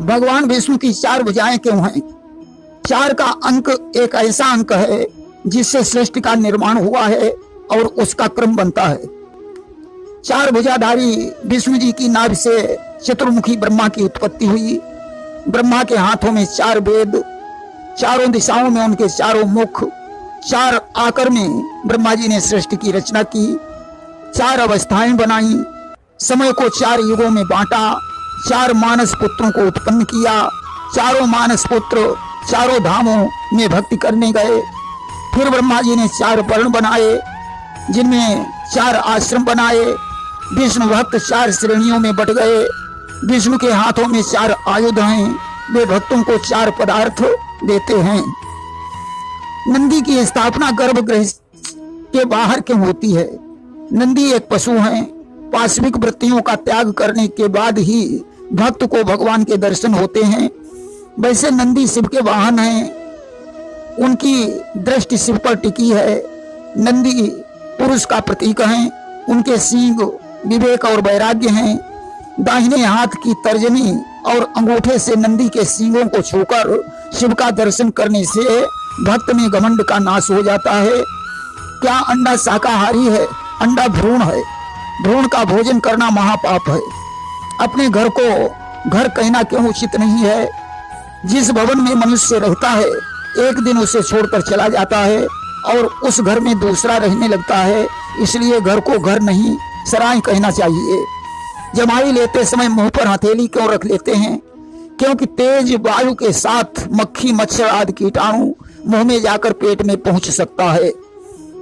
भगवान विष्णु की 4 भुजाएं क्यों हैं? 4 का अंक एक ऐसा अंक है जिससे सृष्टि का निर्माण हुआ है और उसका क्रम बनता है। 4 भुजाधारी विष्णु जी की नाभि से चतुर्मुखी ब्रह्मा की उत्पत्ति हुई। ब्रह्मा के हाथों में 4 वेद, चारों दिशाओं में उनके चारों मुख, 4 आकर में ब्रह्मा जी ने सृष्टि की रचना की। 4 अवस्थाएं बनाई, समय को 4 युगों में बांटा, 4 मानस पुत्रों को उत्पन्न किया। चारों मानस पुत्र चारों धामों में भक्ति करने गए। फिर ब्रह्मा जी ने 4 वर्ण बनाए, जिनमें 4 आश्रम बनाए। विष्णु भक्त 4 श्रेणियों में बट गए। विष्णु के हाथों में 4 आयुध हैं, वे भक्तों को 4 पदार्थ देते हैं। नंदी की स्थापना गर्भगृह के बाहर क्यों होती है? नंदी एक पशु हैं। पाशविक वृत्तियों का त्याग करने के बाद ही भक्त को भगवान के दर्शन होते हैं। वैसे नंदी शिव के वाहन हैं, उनकी दृष्टि शिव पर टिकी है। नंदी पुरुष का प्रतीक हैं, उनके सींग विवेक और वैराग्य हैं। दाहिने हाथ की तर्जनी और अंगूठे से नंदी के सींगों को छूकर शिव का दर्शन करने से भक्त में घमंड का नाश हो जाता है। क्या अंडा शाकाहारी है? अंडा भ्रूण है। भ्रूण का भोजन करना महापाप है। अपने घर को घर कहना क्यों उचित नहीं है? जिस भवन में मनुष्य रहता है, एक दिन उसे छोड़कर चला जाता है और उस घर में दूसरा रहने लगता है। इसलिए घर को घर नहीं, सराय कहना चाहिए। जमाई लेते समय मुंह पर हथेली क्यों रख लेते हैं? क्योंकि तेज वायु के साथ मक्खी, मच्छर आदि कीटाणु मुंह में जाकर पेट में पहुंच सकता है।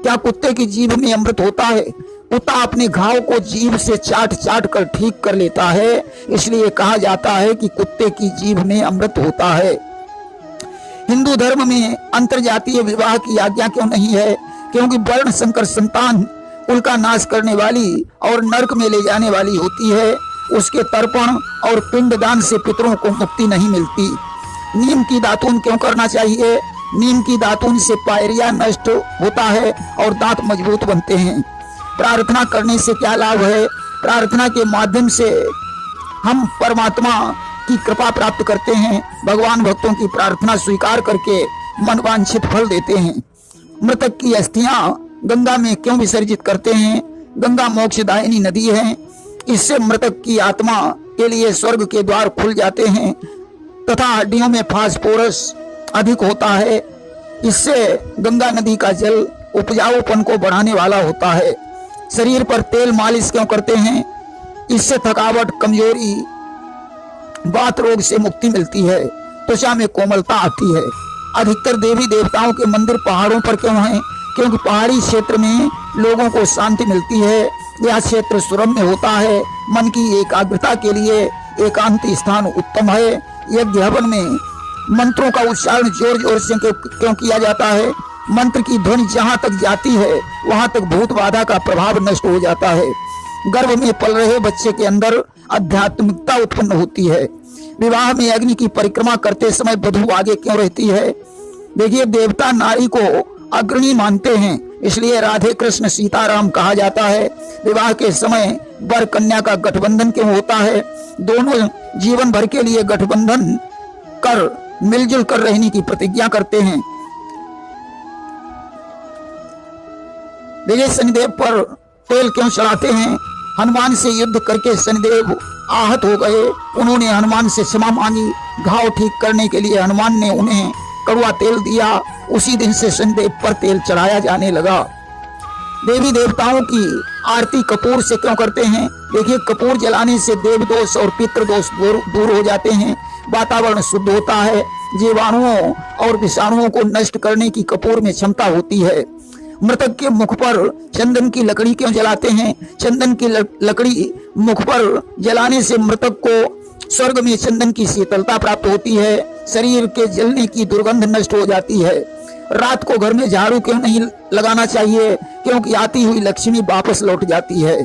क्या कुत्ते की जीभ में अमृत होता है? कुत्ता अपने घाव को जीभ से चाट चाट कर ठीक कर लेता है। इसलिए कहा जाता है कि कुत्ते की जीभ में अमृत होता है। हिंदू धर्म में अंतरजातीय विवाह की आज्ञा क्यों नहीं है? क्योंकि वर्ण संकर संतान कुल का नाश करने वाली और नरक में ले जाने वाली होती है। उसके तर्पण और पिंडदान से पितरों को मुक्ति नहीं मिलती। नीम की दातून क्यों करना चाहिए? नीम की दातून से पायरिया नष्ट होता है और दांत मजबूत बनते हैं। प्रार्थना करने से क्या लाभ है? प्रार्थना के माध्यम से हम परमात्मा की कृपा प्राप्त करते हैं। भगवान भक्तों की प्रार्थना स्वीकार करके मनवांछित फल देते हैं। मृतक की अस्थियां गंगा में क्यों विसर्जित करते हैं? गंगा मोक्षदायिनी नदी है। इससे मृतक की आत्मा के लिए स्वर्ग के द्वार खुल जाते हैं तथा हड्डियों में फास्फोरस अधिक होता है। इससे गंगा नदी का जल उपजाऊपन को बढ़ाने वाला होता है। शरीर पर तेल मालिश क्यों करते हैं? इससे थकावट, कमजोरी, वात रोग से मुक्ति मिलती है। त्वचा में कोमलता आती है। अधिकतर देवी देवताओं के मंदिर पहाड़ों पर क्यों हैं? क्योंकि पहाड़ी क्षेत्र में लोगों को शांति मिलती है। यह क्षेत्र सुरम्य होता है। मन की एकाग्रता के लिए एकांत स्थान उत्तम है। यज्ञ हवन में मंत्रों का उच्चारण जोर जोर से क्यों किया जाता है? मंत्र की ध्वनि जहां तक जाती है वहां तक भूत बाधा का प्रभाव नष्ट हो जाता है। गर्भ में पल रहे बच्चे के अंदर आध्यात्मिकता उत्पन्न होती है। विवाह में अग्नि की परिक्रमा करते समय वधू आगे क्यों रहती है? देखिए, देवता नारी को अग्रणी मानते हैं, इसलिए राधे कृष्ण सीताराम कहा जाता है। विवाह के समय वर कन्या का गठबंधन क्यों होता है? दोनों जीवन भर के लिए गठबंधन कर मिलजुल कर रहने की प्रतिज्ञा करते हैं। देखिए, शनिदेव पर तेल क्यों चढ़ाते हैं? हनुमान से युद्ध करके शनिदेव आहत हो गए। उन्होंने हनुमान से क्षमा मांगी। घाव ठीक करने के लिए हनुमान ने उन्हें कड़वा तेल दिया। उसी दिन से शनिदेव पर तेल चढ़ाया जाने लगा। देवी देवताओं की आरती कपूर से क्यों करते हैं? देखिए, कपूर जलाने से देव दोष और पितृ दोष दूर हो जाते हैं। वातावरण शुद्ध होता है। जीवाणुओं और विषाणुओं को नष्ट करने की कपूर में क्षमता होती है। मृतक के मुख पर चंदन की लकड़ी क्यों जलाते हैं? चंदन की लकड़ी मुख पर जलाने से मृतक को स्वर्ग में चंदन की शीतलता प्राप्त होती है। शरीर के जलने की दुर्गंध नष्ट हो जाती है। रात को घर में झाड़ू क्यों नहीं लगाना चाहिए? क्योंकि आती हुई लक्ष्मी वापस लौट जाती है।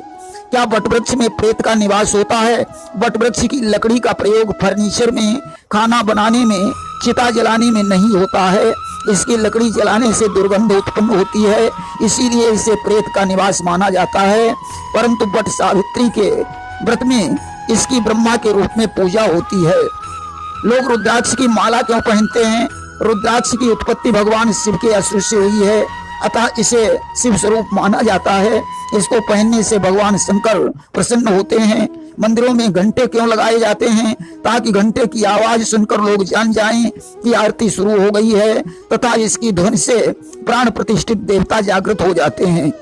क्या वटवृक्ष में प्रेत का निवास होता है? वटवृक्ष की लकड़ी का प्रयोग फर्नीचर में, खाना बनाने में, चिता जलाने में नहीं होता है। इसकी लकड़ी जलाने से दुर्गंध उत्पन्न होती है, इसीलिए इसे प्रेत का निवास माना जाता है। परंतु वट सावित्री के व्रत में इसकी ब्रह्मा के रूप में पूजा होती है। लोग रुद्राक्ष की माला क्यों पहनते हैं? रुद्राक्ष की उत्पत्ति भगवान शिव के अस्त्र से हुई है, अतः इसे शिव स्वरूप माना जाता है। इसको पहनने से भगवान शंकर प्रसन्न होते हैं। मंदिरों में घंटे क्यों लगाए जाते हैं? ताकि घंटे की आवाज सुनकर लोग जान जाएं कि आरती शुरू हो गई है, तथा इसकी ध्वनि से प्राण प्रतिष्ठित देवता जागृत हो जाते हैं।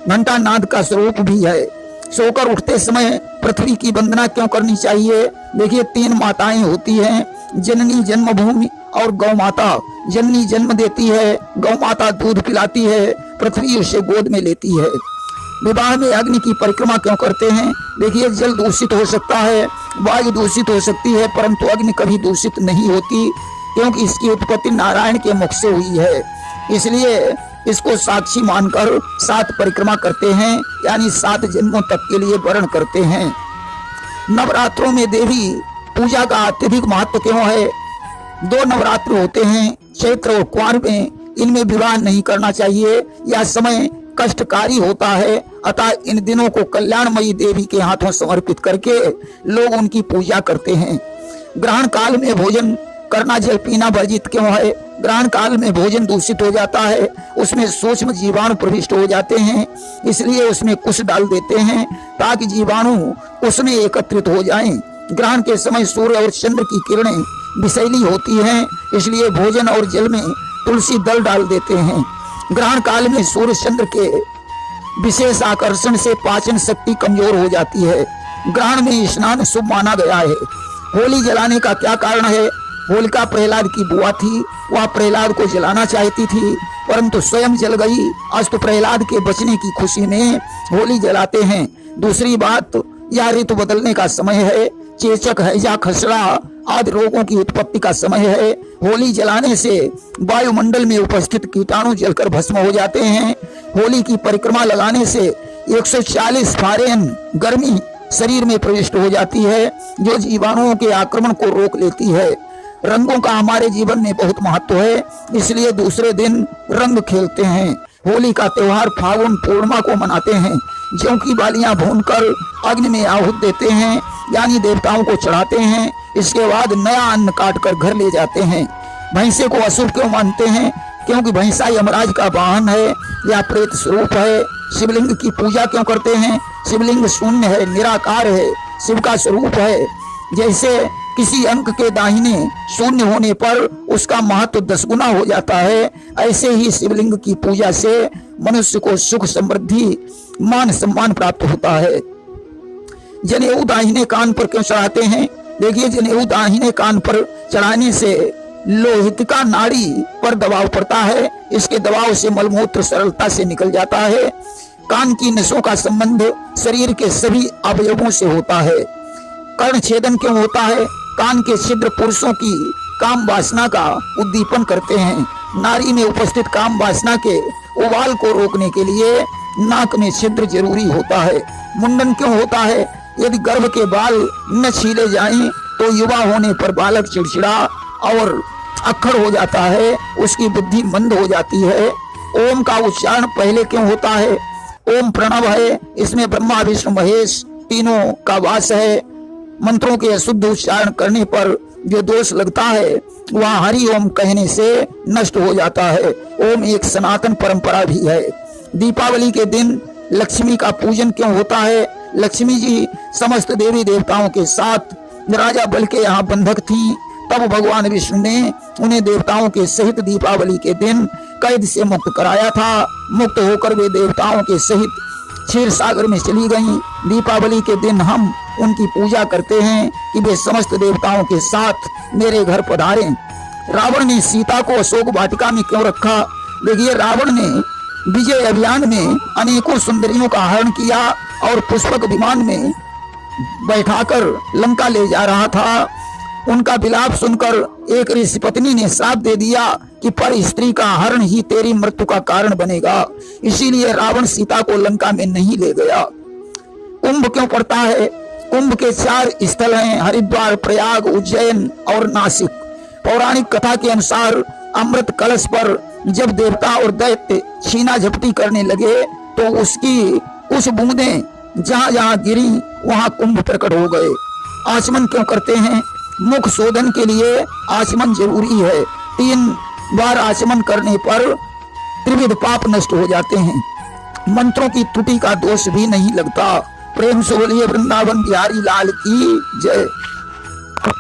घंटा नाद का स्वरूप भी है। सोकर उठते समय पृथ्वी की वंदना क्यों करनी चाहिए? देखिए, 3 माताएं होती हैं, जननी जन्मभूमि और गौ माता। जननी जन्म देती है, गौ माता दूध पिलाती है, पृथ्वी उसे गोद में लेती है। विवाह में अग्नि की परिक्रमा क्यों करते हैं? देखिए, जल दूषित हो सकता है, वायु दूषित हो सकती है, परंतु अग्नि कभी दूषित नहीं होती, क्योंकि इसकी उत्पत्ति नारायण के मुख से हुई है। इसलिए इसको साक्षी मानकर 7 परिक्रमा करते हैं, यानी 7 जन्मों तक के लिए वर्ण करते हैं। नवरात्रों में देवी पूजा का अत्यधिक महत्व क्यों है? 2 नवरात्र होते हैं, चैत्र और कुंवर में। इनमें विवाह नहीं करना चाहिए, यह समय कष्टकारी होता है, अतः इन दिनों को कल्याणमयी देवी के हाथों समर्पित करके लोग उनकी पूजा करते हैं। ग्रहण काल में भोजन करना, जल पीना वर्जित क्यों है? ग्रहण काल में भोजन दूषित हो जाता है, उसमें सूक्ष्म जीवाणु प्रविष्ट हो जाते हैं, इसलिए उसमें कुश डाल देते हैं ताकि जीवाणु उसमें एकत्रित हो जाएं। ग्रहण के समय सूर्य और चंद्र की किरणें विषैली होती हैं, इसलिए भोजन और जल में तुलसी दल डाल देते हैं। ग्रहण काल में सूर्य चंद्र के विशेष आकर्षण से पाचन शक्ति कमजोर हो जाती है। ग्रहण में स्नान शुभ माना गया है। होली जलाने का क्या कारण है? होलिका प्रहलाद की बुआ थी, वह प्रहलाद को जलाना चाहती थी, परंतु स्वयं जल गई। अस्त प्रहलाद के बचने की खुशी में होली जलाते हैं। दूसरी बात, यह ऋतु बदलने का समय है। चेचक, हैजा, खसरा आदि रोगों की उत्पत्ति का समय है। होली जलाने से वायुमंडल में उपस्थित कीटाणु जलकर भस्म हो जाते हैं। होली की परिक्रमा लगाने से 140 फारेनहाइट गर्मी शरीर में प्रविष्ट हो जाती है, जो जीवाणुओं के आक्रमण को रोक लेती है। रंगों का हमारे जीवन में बहुत महत्व है, इसलिए दूसरे दिन रंग खेलते हैं। होली का त्योहार फागुन पूर्णिमा को मनाते हैं। जौ की बालियां भूनकर अग्नि में आहूत देते हैं, यानी देवताओं को चढ़ाते हैं। इसके बाद नया अन्न काटकर घर ले जाते हैं। भैंसे को अशुभ क्यों मानते हैं? क्योंकि भैंसा यमराज का वाहन है, या प्रेत स्वरूप है। शिवलिंग की पूजा क्यों करते हैं? शिवलिंग शून्य है, निराकार है, शिव का स्वरूप है। जैसे किसी अंक के दाहिने शून्य होने पर उसका महत्व 10 गुना हो जाता है, ऐसे ही शिवलिंग की पूजा से मनुष्य को सुख, समृद्धि, मान सम्मान प्राप्त होता है। जनेऊ दाहिने कान पर क्यों चढ़ाते हैं? देखिए, जनेऊ दाहिने कान पर चढ़ाने से लोहितिका नाड़ी पर दबाव पड़ता है, इसके दबाव से मलमूत्र सरलता से निकल जाता है। कान की नसों का संबंध शरीर के सभी अवयवों से होता है। कर्ण छेदन क्यों होता है? कान के छिद्र पुरुषों की काम वासना का उद्दीपन करते हैं। नारी में उपस्थित काम वासना के उबाल को रोकने के लिए नाक में छिद्र जरूरी होता है। मुंडन क्यों होता है? यदि गर्भ के बाल न छीले जाएं तो युवा होने पर बालक चिड़चिड़ा और अक्खड़ हो जाता है, उसकी बुद्धि मंद हो जाती है। ओम का उच्चारण पहले क्यों होता है? ओम प्रणव है, इसमें ब्रह्मा विष्णु महेश तीनों का वास है। मंत्रों के अशुद्ध उच्चारण करने पर जो दोष लगता है वह हरि ओम कहने से नष्ट हो जाता है। ओम एक सनातन परंपरा भी है। दीपावली के दिन लक्ष्मी का पूजन क्यों होता है? लक्ष्मी जी समस्त देवी देवताओं के साथ राजा बल के यहाँ बंधक थी, तब भगवान विष्णु ने उन्हें देवताओं के सहित दीपावली के दिन कैद से मुक्त कराया था। मुक्त होकर वे देवताओं के सहित क्षीर सागर में चली गईं। दीपावली के दिन हम उनकी पूजा करते हैं कि वे समस्त देवताओं के साथ मेरे घर पधारें। रावण ने सीता को अशोक वाटिका में क्यों रखा? देखिए, रावण ने विजय अभियान में अनेकों सुंदरियों का हरण किया और पुष्पक विमान में बैठाकर लंका ले जा रहा था। उनका विलाप सुनकर एक ऋषि पत्नी ने श्राप दे दिया कि पर स्त्री का हरण ही तेरी मृत्यु का कारण बनेगा। इसीलिए रावण सीता को लंका में नहीं ले गया। कुंभ क्यों पड़ता है? कुंभ के 4 स्थल हैं, हरिद्वार, प्रयाग, उज्जैन और नासिक। पौराणिक कथा के अनुसार अमृत कलश पर जब देवता और दैत्य छीना झपटी करने लगे तो उसकी कुछ बूंदें जहां जहां गिरी वहां कुंभ प्रकट हो गए। आचमन क्यों करते हैं? मुख शोधन के लिए आचमन जरूरी है। 3 बार आचमन करने पर त्रिविध पाप नष्ट हो जाते हैं। मंत्रों की त्रुटि का दोष भी नहीं लगता। प्रेम से बोलिए वृंदावन बिहारी लाल की जय।